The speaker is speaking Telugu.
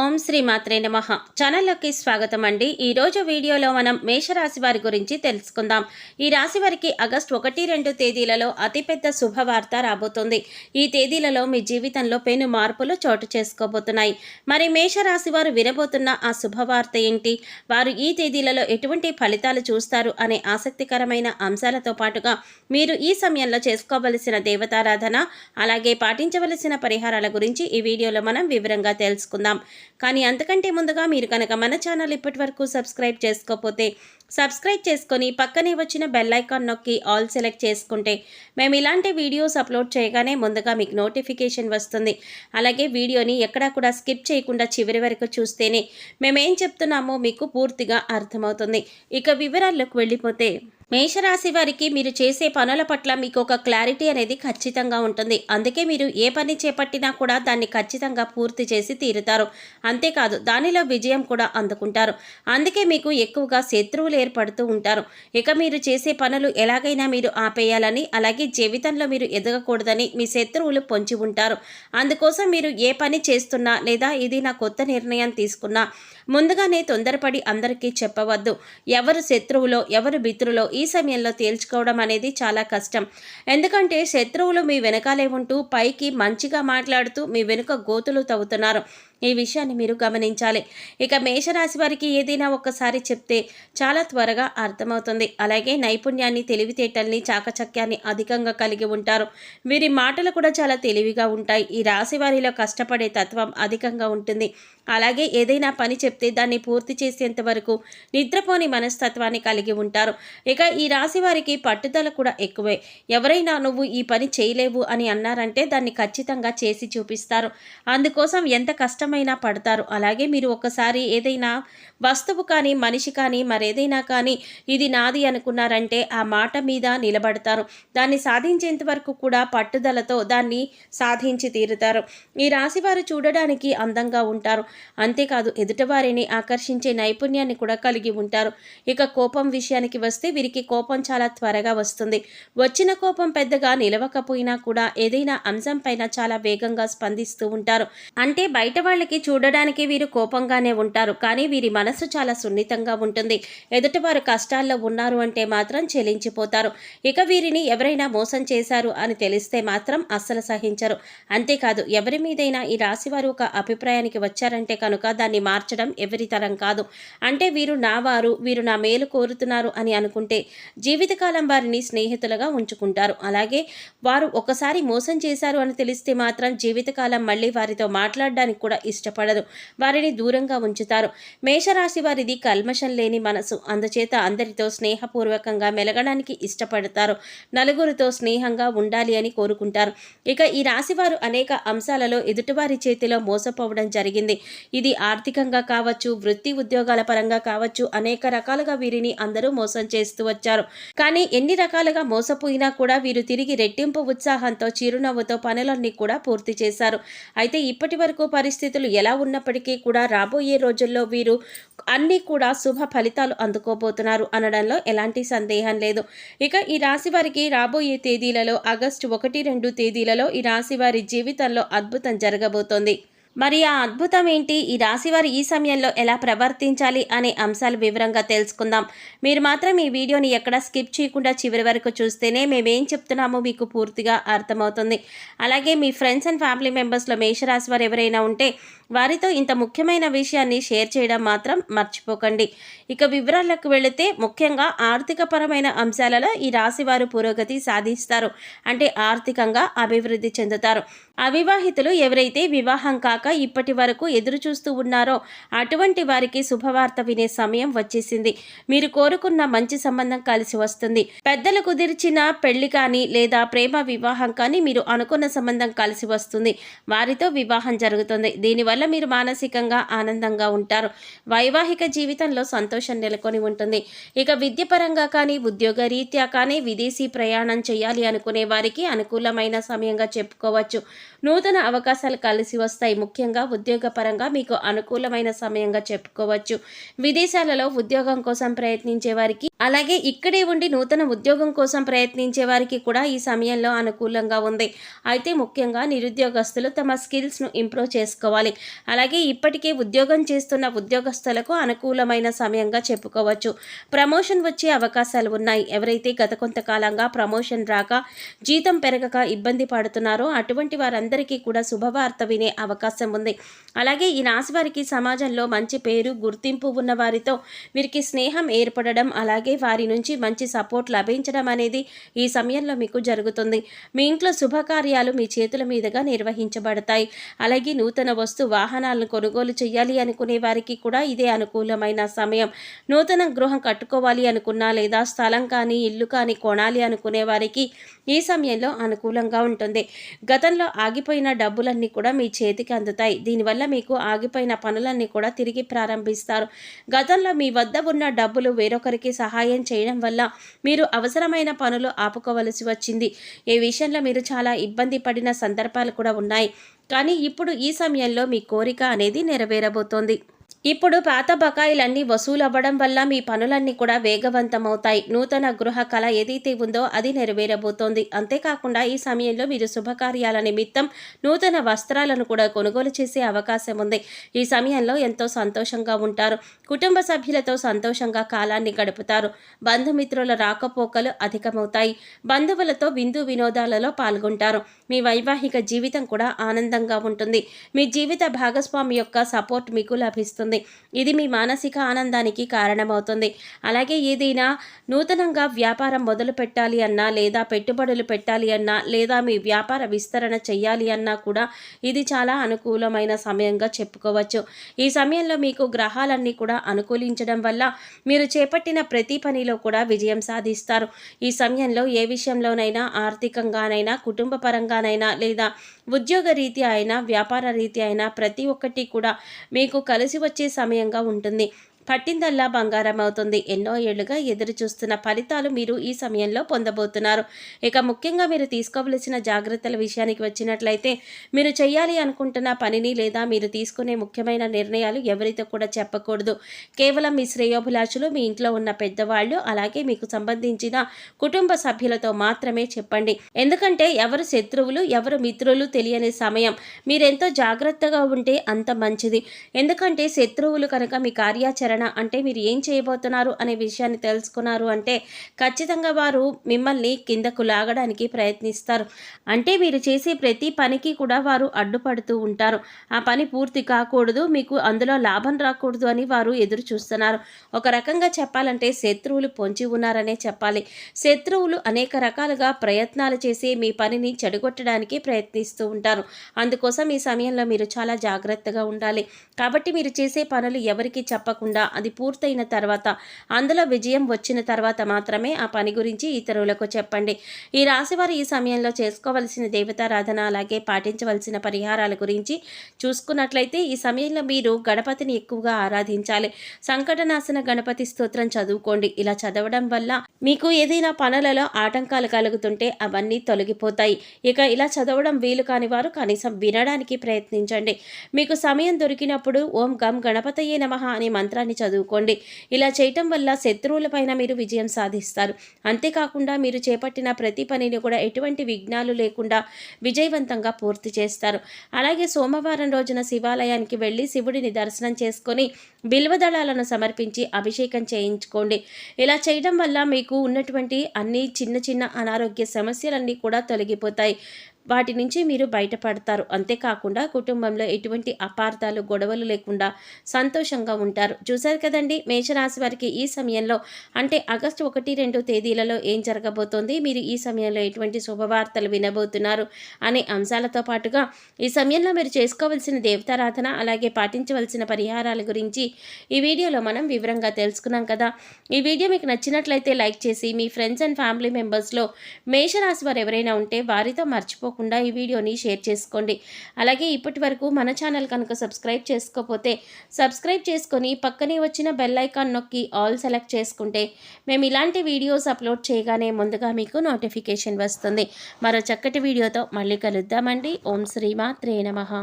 ఓం శ్రీ మాత్రే నమః. ఛానల్లోకి స్వాగతం అండి. ఈరోజు వీడియోలో మనం మేషరాశి వారి గురించి తెలుసుకుందాం. ఈ రాశి వారికి ఆగస్టు 1-2 తేదీలలో అతిపెద్ద శుభవార్త రాబోతుంది. ఈ తేదీలలో మీ జీవితంలో పెను మార్పులు చోటు చేసుకోబోతున్నాయి. మరి మేషరాశి వారు వినబోతున్న ఆ శుభవార్త ఏంటి, వారు ఈ తేదీలలో ఎటువంటి ఫలితాలు చూస్తారు అనే ఆసక్తికరమైన అంశాలతో పాటుగా మీరు ఈ సమయంలో చేసుకోవలసిన దేవతారాధన, అలాగే పాటించవలసిన పరిహారాల గురించి ఈ వీడియోలో మనం వివరంగా తెలుసుకుందాం. కానీ అంతకంటే ముందుగా మీరు కనుక మన ఛానల్ ఇప్పటి వరకు సబ్స్క్రైబ్ చేసుకోకపోతే సబ్స్క్రైబ్ చేసుకొని పక్కనే వచ్చిన బెల్ ఐకాన్ నొక్కి ఆల్ సెలెక్ట్ చేసుకుంటే మేము ఇలాంటి వీడియోస్ అప్లోడ్ చేయగానే ముందుగా మీకు నోటిఫికేషన్ వస్తుంది. అలాగే వీడియోని ఎక్కడా కూడా స్కిప్ చేయకుండా చివరి వరకు చూస్తేనే మేమేం చెప్తున్నామో మీకు పూర్తిగా అర్థమవుతుంది. ఇక వివరాల్లోకి వెళ్ళిపోతే, మేషరాశి వారికి మీరు చేసే పనుల పట్ల మీకు ఒక క్లారిటీ అనేది ఖచ్చితంగా ఉంటుంది. అందుకే మీరు ఏ పని చేపట్టినా కూడా దాన్ని ఖచ్చితంగా పూర్తి చేసి తీరుతారు. అంతేకాదు దానిలో విజయం కూడా అందుకుంటారు. అందుకే మీకు ఎక్కువగా శత్రువులు ఏర్పడుతూ ఉంటారు. ఇక మీరు చేసే పనులు ఎలాగైనా మీరు ఆపేయాలని, అలాగే జీవితంలో మీరు ఎదగకూడదని మీ శత్రువులు పొంచి ఉంటారు. అందుకోసం మీరు ఏ పని చేస్తున్నా లేదా ఏదైనా కొత్త నిర్ణయం తీసుకున్నా ముందుగానే తొందరపడి అందరికీ చెప్పవద్దు. ఎవరు శత్రువులో ఎవరు మిత్రులో ఈ సమయంలో తేల్చుకోవడం అనేది చాలా కష్టం. ఎందుకంటే శత్రువులు మీ వెనకాలే ఉంటూ పైకి మంచిగా మాట్లాడుతూ మీ వెనుక గోతులు తవ్వుతున్నారు. ఈ విషయాన్ని మీరు గమనించాలి. ఇక మేషరాశి వారికి ఏదైనా ఒక్కసారి చెప్తే చాలా త్వరగా అర్థమవుతుంది. అలాగే నైపుణ్యాన్ని, తెలివితేటల్ని, చాకచక్యాన్ని అధికంగా కలిగి ఉంటారు. వీరి మాటలు కూడా చాలా తెలివిగా ఉంటాయి. ఈ రాశి వారిలో కష్టపడే తత్వం అధికంగా ఉంటుంది. అలాగే ఏదైనా పని చెప్తే దాన్ని పూర్తి చేసేంత వరకు నిద్రపోని మనస్తత్వాన్ని కలిగి ఉంటారు. ఇక ఈ రాశి వారికి పట్టుదల కూడా ఎక్కువే. ఎవరైనా నువ్వు ఈ పని చేయలేవు అని అన్నారంటే దాన్ని ఖచ్చితంగా చేసి చూపిస్తారు. అందుకోసం ఎంత కష్టమైనా పడతారు. అలాగే మీరు ఒకసారి ఏదైనా వస్తువు కానీ, మనిషి కానీ, మరేదైనా కానీ ఇది నాది అనుకున్నారంటే ఆ మాట మీద నిలబడతారు. దాన్ని సాధించేంత వరకు కూడా పట్టుదలతో దాన్ని సాధించి తీరుతారు. ఈ రాశి వారు చూడడానికి అందంగా ఉంటారు. అంతేకాదు ఎదుటివారిని ఆకర్షించే నైపుణ్యాన్ని కూడా కలిగి ఉంటారు. ఇక కోపం విషయానికి వస్తే వీరికి కోపం చాలా త్వరగా వస్తుంది. వచ్చిన కోపం పెద్దగా నిలవకపోయినా కూడా ఏదైనా అంశం పైన చాలా వేగంగా స్పందిస్తూ ఉంటారు. అంటే బయట వాళ్ళకి చూడడానికి వీరు కోపంగానే ఉంటారు, కానీ వీరి మనసు చాలా సున్నితంగా ఉంటుంది. ఎదుటివారు కష్టాల్లో ఉన్నారు అంటే మాత్రం చెలించిపోతారు. ఇక వీరిని ఎవరైనా మోసం చేశారు అని తెలిస్తే మాత్రం అస్సలు సహించరు. అంతేకాదు ఎవరి మీదైనా ఈ రాశివారు ఒక అభిప్రాయానికి వచ్చారంటే కనుక దాన్ని మార్చడం ఎవరి తరం కాదు. అంటే వీరు నా వారు, వీరు నా మేలు కోరుతున్నారు అని అనుకుంటే జీవితకాలం వారిని స్నేహితులుగా ఉంచుకుంటారు. అలాగే వారు ఒకసారి మోసం చేశారు అని తెలిస్తే మాత్రం జీవితకాలం మళ్ళీ వారితో మాట్లాడడానికి కూడా ఇష్టపడదు. వారిని దూరంగా ఉంచుతారు. మేషరాశి వారిది కల్మషం లేని మనసు. అందుచేత అందరితో స్నేహపూర్వకంగా మెలగడానికి ఇష్టపడతారు. నలుగురితో స్నేహంగా ఉండాలి అని కోరుకుంటారు. ఇక ఈ రాశివారు అనేక అంశాలలో ఎదుటివారి చేతిలో మోసపోవడం జరిగింది. ఇది ఆర్థికంగా కావచ్చు, వృత్తి ఉద్యోగాల పరంగా కావచ్చు, అనేక రకాలుగా వీరిని అందరూ మోసం చేస్తూ వచ్చారు. కానీ ఎన్ని రకాలుగా మోసపోయినా కూడా వీరు తిరిగి రెట్టింపు ఉత్సాహంతో, చిరునవ్వుతో పనులన్నీ కూడా పూర్తి చేశారు. అయితే ఇప్పటి వరకు పరిస్థితులు ఎలా ఉన్నప్పటికీ కూడా రాబోయే రోజుల్లో వీరు అన్నీ కూడా శుభ ఫలితాలు అందుకోబోతున్నారు అనడంలో ఎలాంటి సందేహం లేదు. ఇక ఈ రాశి వారికి రాబోయే తేదీలలో ఆగస్టు 1-2 తేదీలలో ఈ రాశి వారి జీవితంలో అద్భుతం జరగబోతోంది. మరి ఆ అద్భుతం ఏంటి, ఈ రాశివారు ఈ సమయంలో ఎలా ప్రవర్తించాలి అనే అంశాలు వివరంగా తెలుసుకుందాం. మీరు మాత్రం ఈ వీడియోని ఎక్కడా స్కిప్ చేయకుండా చివరి వరకు చూస్తేనే మేమేం చెప్తున్నామో మీకు పూర్తిగా అర్థమవుతుంది. అలాగే మీ ఫ్రెండ్స్ అండ్ ఫ్యామిలీ మెంబర్స్లో మేషరాశి వారు ఎవరైనా ఉంటే వారితో ఇంత ముఖ్యమైన విషయాన్ని షేర్ చేయడం మాత్రం మర్చిపోకండి. ఇక వివరాలకు వెళితే, ముఖ్యంగా ఆర్థికపరమైన అంశాలలో ఈ రాశివారు పురోగతి సాధిస్తారు. అంటే ఆర్థికంగా అభివృద్ధి చెందుతారు. అవివాహితులు ఎవరైతే వివాహం కాక ఇప్పటి వరకు ఎదురు చూస్తూ ఉన్నారో అటువంటి వారికి శుభవార్త వినే సమయం వచ్చేసింది. మీరు కోరుకున్న మంచి సంబంధం కలిసి వస్తుంది. పెద్దలు కుదిర్చిన పెళ్లి కానీ లేదా ప్రేమ వివాహం కానీ మీరు అనుకున్న సంబంధం కలిసి వస్తుంది. వారితో వివాహం జరుగుతుంది. దీనివల్ల మీరు మానసికంగా ఆనందంగా ఉంటారు. వైవాహిక జీవితంలో సంతోషం నెలకొని ఉంటుంది. ఇక విద్యపరంగా కానీ, ఉద్యోగ రీత్యా కానీ విదేశీ ప్రయాణం చేయాలి అనుకునే వారికి అనుకూలమైన సమయంగా చెప్పుకోవచ్చు. నూతన అవకాశాలు కలిసి వస్తాయి. ముఖ్యంగా ఉద్యోగపరంగా మీకు అనుకూలమైన సమయంగా చెప్పుకోవచ్చు. విదేశాలలో ఉద్యోగం కోసం ప్రయత్నించే వారికి, అలాగే ఇక్కడే ఉండి నూతన ఉద్యోగం కోసం ప్రయత్నించే వారికి కూడా ఈ సమయంలో అనుకూలంగా ఉంది. అయితే ముఖ్యంగా నిరుద్యోగస్తులు తమ స్కిల్స్ను ఇంప్రూవ్ చేసుకోవాలి. అలాగే ఇప్పటికే ఉద్యోగం చేస్తున్న ఉద్యోగస్తులకు అనుకూలమైన సమయంగా చెప్పుకోవచ్చు. ప్రమోషన్ వచ్చే అవకాశాలు ఉన్నాయి. ఎవరైతే గత కొంతకాలంగా ప్రమోషన్ రాక జీతం పెరగక ఇబ్బంది పడుతున్నారో అటువంటి వారందరికీ కూడా శుభవార్త వినే అవకాశం ఉంది. అలాగే ఈ రాశి వారికి సమాజంలో మంచి పేరు గుర్తింపు ఉన్న వారితో వీరికి స్నేహం ఏర్పడడం, అలాగే వారి నుంచి మంచి సపోర్ట్ లభించడం అనేది ఈ సమయంలో మీకు జరుగుతుంది. మీ ఇంట్లో శుభకార్యాలు మీ చేతుల మీదుగా నిర్వహించబడతాయి. అలాగే నూతన వాహనాలను కొనుగోలు చేయాలి అనుకునే వారికి కూడా ఇదే అనుకూలమైన సమయం. నూతన గృహం కట్టుకోవాలి అనుకున్నా లేదా స్థలం కానీ ఇల్లు కానీ కొనాలి అనుకునే వారికి ఈ సమయంలో అనుకూలంగా ఉంటుంది. గతంలో ఆగిపోయిన డబ్బులన్నీ కూడా మీ చేతికి అందుతాయి. దీనివల్ల మీకు ఆగిపోయిన పనులన్నీ కూడా తిరిగి ప్రారంభిస్తారు. గతంలో మీ వద్ద ఉన్న డబ్బులు వేరొకరికి సహాయం చేయడం వల్ల మీరు అవసరమైన పనులు ఆపుకోవలసి వచ్చింది. ఈ విషయంలో మీరు చాలా ఇబ్బంది పడిన సందర్భాలు కూడా ఉన్నాయి. కానీ ఇప్పుడు ఈ సమయంలో మీ కోరిక అనేది నెరవేరబోతోంది. ఇప్పుడు పాత బకాయిలన్నీ వసూలవ్వడం వల్ల మీ పనులన్నీ కూడా వేగవంతమవుతాయి. నూతన గృహ కళ ఏదైతే ఉందో అది నెరవేరబోతోంది. అంతేకాకుండా ఈ సమయంలో మీరు శుభకార్యాల నిమిత్తం నూతన వస్త్రాలను కూడా కొనుగోలు చేసే అవకాశం ఉంది. ఈ సమయంలో ఎంతో సంతోషంగా ఉంటారు. కుటుంబ సభ్యులతో సంతోషంగా కాలాన్ని గడుపుతారు. బంధుమిత్రుల రాకపోకలు అధికమవుతాయి. బంధువులతో విందు వినోదాలలో పాల్గొంటారు. మీ వైవాహిక జీవితం కూడా ఆనందంగా ఉంటుంది. మీ జీవిత భాగస్వామి యొక్క సపోర్ట్ మీకు లభిస్తుంది. ఇది మీ మానసిక ఆనందానికి కారణమవుతుంది. అలాగే ఏదైనా నూతనంగా వ్యాపారం మొదలు పెట్టాలి అన్నా లేదా పెట్టుబడులు పెట్టాలి అన్నా లేదా మీ వ్యాపార విస్తరణ చేయాలి అన్నా కూడా ఇది చాలా అనుకూలమైన సమయంగా చెప్పుకోవచ్చు. ఈ సమయంలో మీకు గ్రహాలన్నీ కూడా అనుకూలించడం వల్ల మీరు చేపట్టిన ప్రతి పనిలో కూడా విజయం సాధిస్తారు. ఈ సమయంలో ఏ విషయంలోనైనా ఆర్థికంగానైనా కుటుంబ పరంగానైనా లేదా ఉద్యోగ రీత్యా అయినా వ్యాపార రీత్యా అయినా ప్రతి ఒక్కటి కూడా మీకు కలిసి వచ్చే సమయంగా ఉంటుంది. పట్టిందల్లా బంగారం అవుతుంది. ఎన్నో ఏళ్లుగా ఎదురు చూస్తున్న ఫలితాలు మీరు ఈ సమయంలో పొందబోతున్నారు. ఇక ముఖ్యంగా మీరు తీసుకోవలసిన జాగ్రత్తల విషయానికి వచ్చినట్లయితే మీరు చేయాలి అనుకుంటున్న పనిని లేదా మీరు తీసుకునే ముఖ్యమైన నిర్ణయాలు ఎవరితో కూడా చెప్పకూడదు. కేవలం మీ శ్రేయోభిలాషులు, మీ ఇంట్లో ఉన్న పెద్దవాళ్ళు, అలాగే మీకు సంబంధించిన కుటుంబ సభ్యులతో మాత్రమే చెప్పండి. ఎందుకంటే ఎవరు శత్రువులు ఎవరు మిత్రులు తెలియని సమయం. మీరెంతో జాగ్రత్తగా ఉంటే అంత మంచిది. ఎందుకంటే శత్రువులు కనుక మీ కార్యాచరణ అంటే మీరు ఏం చేయబోతున్నారు అనే విషయాన్ని తెలుసుకున్నారు అంటే ఖచ్చితంగా వారు మిమ్మల్ని కిందకు లాగడానికి ప్రయత్నిస్తారు. అంటే మీరు చేసే ప్రతి పనికి కూడా వారు అడ్డుపడుతూ ఉంటారు. ఆ పని పూర్తి కాకూడదు, మీకు అందులో లాభం రాకూడదు అని వారు ఎదురు చూస్తున్నారు. ఒక రకంగా చెప్పాలంటే శత్రువులు పొంచి ఉన్నారనే చెప్పాలి. శత్రువులు అనేక రకాలుగా ప్రయత్నాలు చేసి మీ పనిని చెడగొట్టడానికి ప్రయత్నిస్తూ ఉంటారు. అందుకోసం ఈ సమయంలో మీరు చాలా జాగ్రత్తగా ఉండాలి. కాబట్టి మీరు చేసే పనులు ఎవరికి చెప్పకుండా అది పూర్తయిన తర్వాత అందులో విజయం వచ్చిన తర్వాత మాత్రమే ఆ పని గురించి ఇతరులకు చెప్పండి. ఈ రాశివారు ఈ సమయంలో చేసుకోవలసిన దేవతారాధన అలాగే పాటించవలసిన పరిహారాల గురించి చూసుకున్నట్లయితే ఈ సమయంలో మీరు గణపతిని ఎక్కువగా ఆరాధించాలి. సంకటనాశన గణపతి స్తోత్రం చదువుకోండి. ఇలా చదవడం వల్ల మీకు ఏదైనా పనులలో ఆటంకాలు కలుగుతుంటే అవన్నీ తొలగిపోతాయి. ఇక ఇలా చదవడం వీలు కాని వారు కనీసం వినడానికి ప్రయత్నించండి. మీకు సమయం దొరికినప్పుడు ఓం గం గణపతయే నమః అనే మంత్రాన్ని చదువుకోండి. ఇలా చేయటం వల్ల శత్రువులపైన మీరు విజయం సాధిస్తారు. అంతేకాకుండా మీరు చేపట్టిన ప్రతి పనిని కూడా ఎటువంటి విఘ్నాలు లేకుండా విజయవంతంగా పూర్తి చేస్తారు. అలాగే సోమవారం రోజున శివాలయానికి వెళ్ళి శివుడిని దర్శనం చేసుకొని బిల్వదళాలను సమర్పించి అభిషేకం చేయించుకోండి. ఇలా చేయడం వల్ల మీకు ఉన్నటువంటి అన్ని చిన్న చిన్న అనారోగ్య సమస్యలన్నీ కూడా తొలగిపోతాయి. వాటి నుంచి మీరు బయటపడతారు. అంతేకాకుండా కుటుంబంలో ఎటువంటి అపార్థాలు గొడవలు లేకుండా సంతోషంగా ఉంటారు. చూశారు కదండి, మేషరాశి వారికి ఈ సమయంలో అంటే ఆగస్టు 1-2 తేదీలలో ఏం జరగబోతోంది, మీరు ఈ సమయంలో ఎటువంటి శుభవార్తలు వినబోతున్నారు అనే అంశాలతో పాటుగా ఈ సమయంలో మీరు చేసుకోవాల్సిన దేవతారాధన అలాగే పాటించవలసిన పరిహారాల గురించి ఈ వీడియోలో మనం వివరంగా తెలుసుకున్నాం కదా. ఈ వీడియో మీకు నచ్చినట్లయితే లైక్ చేసి మీ ఫ్రెండ్స్ అండ్ ఫ్యామిలీ మెంబర్స్లో మేషరాశి వారు ఎవరైనా ఉంటే వారితో మర్చిపోకుండా ఈ వీడియోని షేర్ చేసుకోండి. అలాగే ఇప్పటి వరకు మన ఛానల్ కనుక సబ్స్క్రైబ్ చేసుకోకపోతే సబ్స్క్రైబ్ చేసుకొని పక్కనే వచ్చిన బెల్ ఐకాన్ నొక్కి ఆల్ సెలెక్ట్ చేసుకుంటే మేము ఇలాంటి వీడియోస్ అప్లోడ్ చేయగానే ముందుగా మీకు నోటిఫికేషన్ వస్తుంది. మరో చక్కటి వీడియోతో మళ్ళీ కలుద్దామండి. ఓం శ్రీమాత్రే నమః.